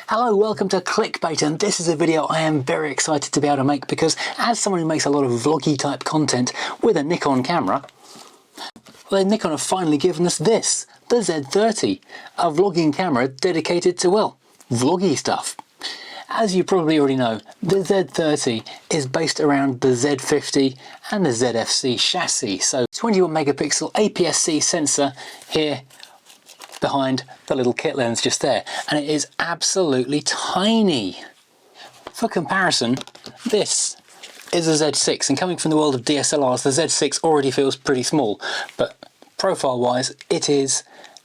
Hello, welcome to Clickbait, and this is a video I am very excited to be able to make because as someone who makes a lot of vloggy type content with a Nikon camera, well, Nikon have finally given us this, the Z30, a vlogging camera dedicated to, well, vloggy stuff. As you probably already know, the Z30 is based around the Z50 and the Z-Fc chassis, so 21 megapixel APS-C sensor here behind the little kit lens just there, and it is absolutely tiny. For comparison, this is a Z6, and coming from the world of DSLRs, the Z6 already feels pretty small, but profile wise it is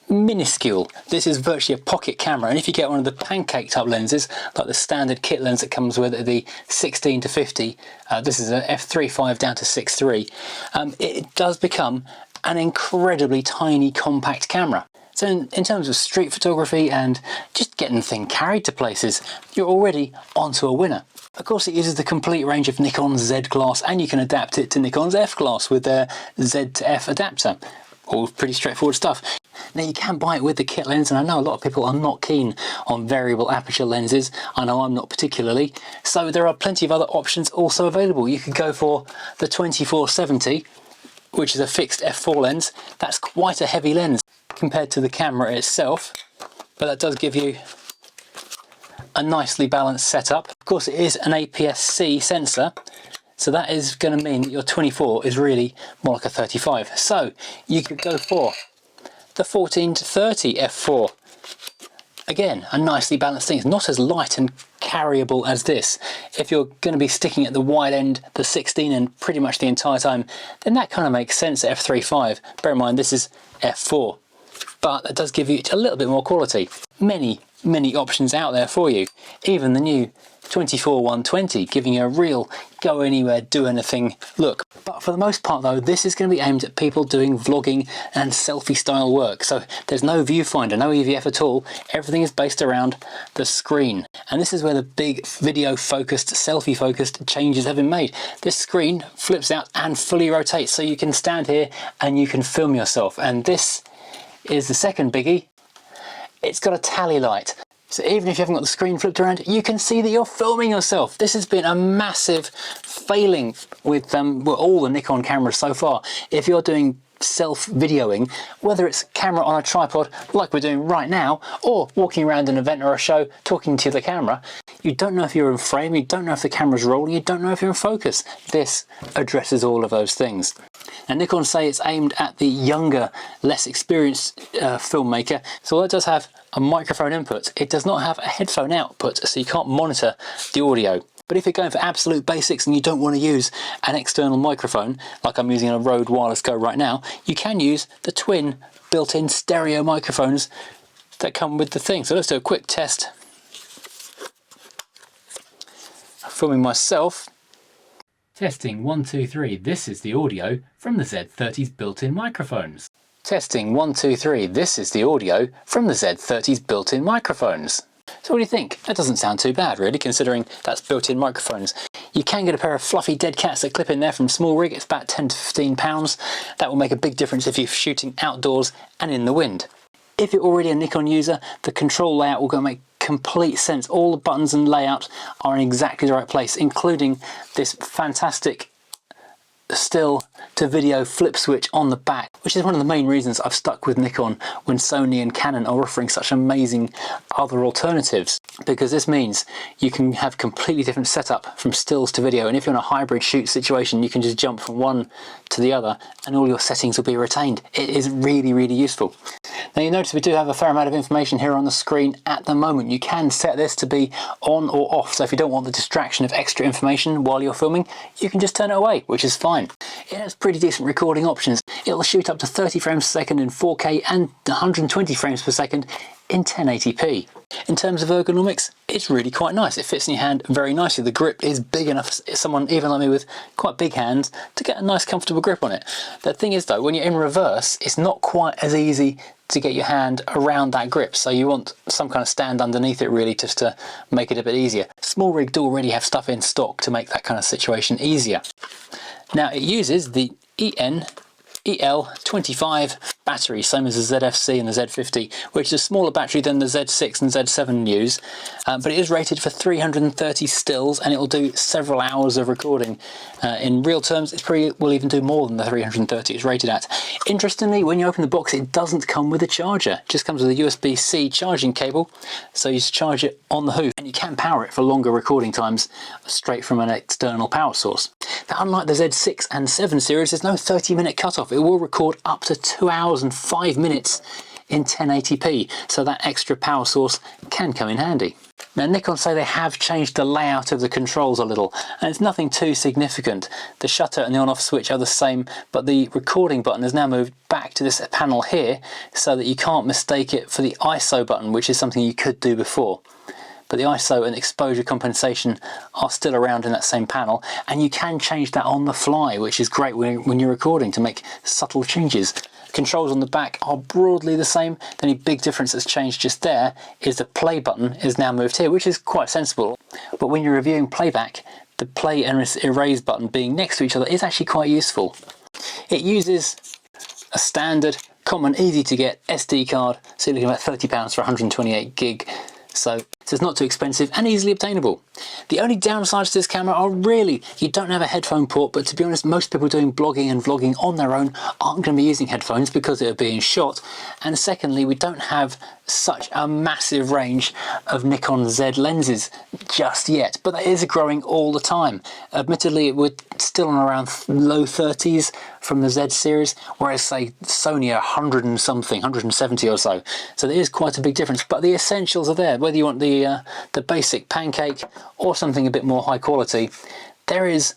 minuscule. This is virtually a pocket camera, and if you get one of the pancake type lenses like the standard kit lens that comes with it, the 16 to 50, this is a f3.5 down to 6.3, it does become an incredibly tiny compact camera. So in terms of street photography and just getting the thing carried to places, you're already onto a winner. Of course, it uses the complete range of Nikon Z class, and you can adapt it to Nikon's F class with their Z to F adapter. All pretty straightforward stuff. Now you can buy it with the kit lens, and I know a lot of people are not keen on variable aperture lenses. I know I'm not particularly. So there are plenty of other options also available. You could go for the 24-70, which is a fixed f4 lens. That's quite a heavy lens compared to the camera itself, but that does give you a nicely balanced setup. Of course, it is an APS-C sensor, so that is going to mean that your 24 is really more like a 35. So you could go for the 14 to 30 f4. Again, a nicely balanced thing. It's not as light and carryable as this. If you're going to be sticking at the wide end, the 16 end pretty much the entire time, then that kind of makes sense at f3.5. Bear in mind this is f4, but that does give you a little bit more quality. Many options out there for you. Even the new 24-120 giving you a real go anywhere, do anything look. But for the most part though, this is going to be aimed at people doing vlogging and selfie style work. So there's no viewfinder, no EVF at all. Everything is based around the screen. And this is where the big video focused, selfie focused changes have been made. This screen flips out and fully rotates, so you can stand here and you can film yourself. And this is the second biggie. It's got a tally light. So even if you haven't got the screen flipped around, you can see that you're filming yourself. This has been a massive failing with all the Nikon cameras so far. If you're doing self-videoing, whether it's camera on a tripod like we're doing right now, or walking around an event or a show talking to the camera, you don't know if you're in frame, you don't know if the camera's rolling, you don't know if you're in focus. This addresses all of those things. And Nikon say it's aimed at the younger, less experienced filmmaker, so although it does have a microphone input, it does not have a headphone output, so you can't monitor the audio. But if you're going for absolute basics and you don't want to use an external microphone, like I'm using a Rode Wireless Go right now, you can use the twin built-in stereo microphones that come with the thing. So let's do a quick test. I'm filming myself. Testing 1, 2, 3. This is the audio from the Z30's built-in microphones. Testing 1, 2, 3. This is the audio from the Z30's built-in microphones. So what do you think? That doesn't sound too bad really, considering that's built-in microphones. You can get a pair of fluffy dead cats that clip in there from Small Rig. It's about 10 to 15 pounds. That will make a big difference if you're shooting outdoors and in the wind. If you're already a Nikon user, the control layout will go make complete sense. All the buttons and layout are in exactly the right place, including this fantastic still to video flip switch on the back, which is one of the main reasons I've stuck with Nikon when Sony and Canon are offering such amazing other alternatives, because this means you can have completely different setup from stills to video, and if you're in a hybrid shoot situation you can just jump from one to the other and all your settings will be retained. It is really useful. Now you notice we do have a fair amount of information here on the screen at the moment. You can set this to be on or off, so if you don't want the distraction of extra information while you're filming, you can just turn it away, which is fine. It has pretty decent recording options. It'll shoot up to 30 frames per second in 4K and 120 frames per second in 1080p. In terms of ergonomics, it's really quite nice. It fits in your hand very nicely. The grip is big enough for someone even like me with quite big hands to get a nice comfortable grip on it. The thing is though, when you're in reverse, it's not quite as easy to get your hand around that grip, so you want some kind of stand underneath it really just to make it a bit easier. Small Rig do already have stuff in stock to make that kind of situation easier. Now it uses the EN EL25 battery, same as the ZFC and the Z50, which is a smaller battery than the Z6 and Z7 use, but it is rated for 330 stills, and it will do several hours of recording. In real terms, it will even do more than the 330 it's rated at. Interestingly, when you open the box, it doesn't come with a charger. It just comes with a USB-C charging cable, so you just charge it on the hoof, and you can power it for longer recording times straight from an external power source. Now, unlike the Z6 and 7 series, there's no 30-minute cutoff. It will record up to 2 hours and 5 minutes in 1080p, so that extra power source can come in handy. Now, Nikon say they have changed the layout of the controls a little, and it's nothing too significant. The shutter and the on-off switch are the same, but the recording button has now moved back to this panel here, so that you can't mistake it for the ISO button, which is something you could do before. But the ISO and exposure compensation are still around in that same panel, and you can change that on the fly, which is great when you're recording, to make subtle changes. Controls on the back are broadly the same. The only big difference that's changed just there is the play button is now moved here, which is quite sensible. But when you're reviewing playback, the play and erase button being next to each other is actually quite useful. It uses a standard, common, easy to get SD card, so you're looking at about £30 for 128 gig. So it's not too expensive and easily obtainable. The only downsides to this camera are really, you don't have a headphone port, but to be honest, most people doing blogging and vlogging on their own aren't going to be using headphones because they're being shot. And secondly, we don't have such a massive range of Nikon Z lenses just yet, but that is growing all the time. Admittedly, we're still on around low 30s from the Z series, whereas say Sony are 100 and something, 170 or so. So there is quite a big difference, but the essentials are there. Whether you want the basic pancake or something a bit more high quality, there is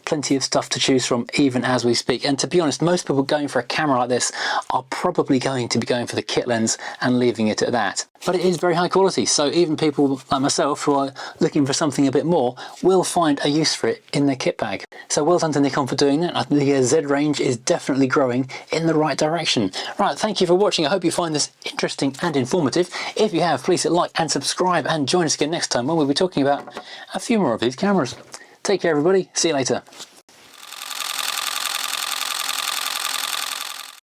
plenty of stuff to choose from even as we speak. And to be honest, most people going for a camera like this are probably going to be going for the kit lens and leaving it at that. But it is very high quality, so even people like myself who are looking for something a bit more will find a use for it in their kit bag. So well done to Nikon for doing that. The Z range is definitely growing in the right direction. Right, thank you for watching. I hope you find this interesting and informative. If you have, please hit like and subscribe, and join us again next time when we'll be talking about a few more of these cameras. Take care, everybody. See you later.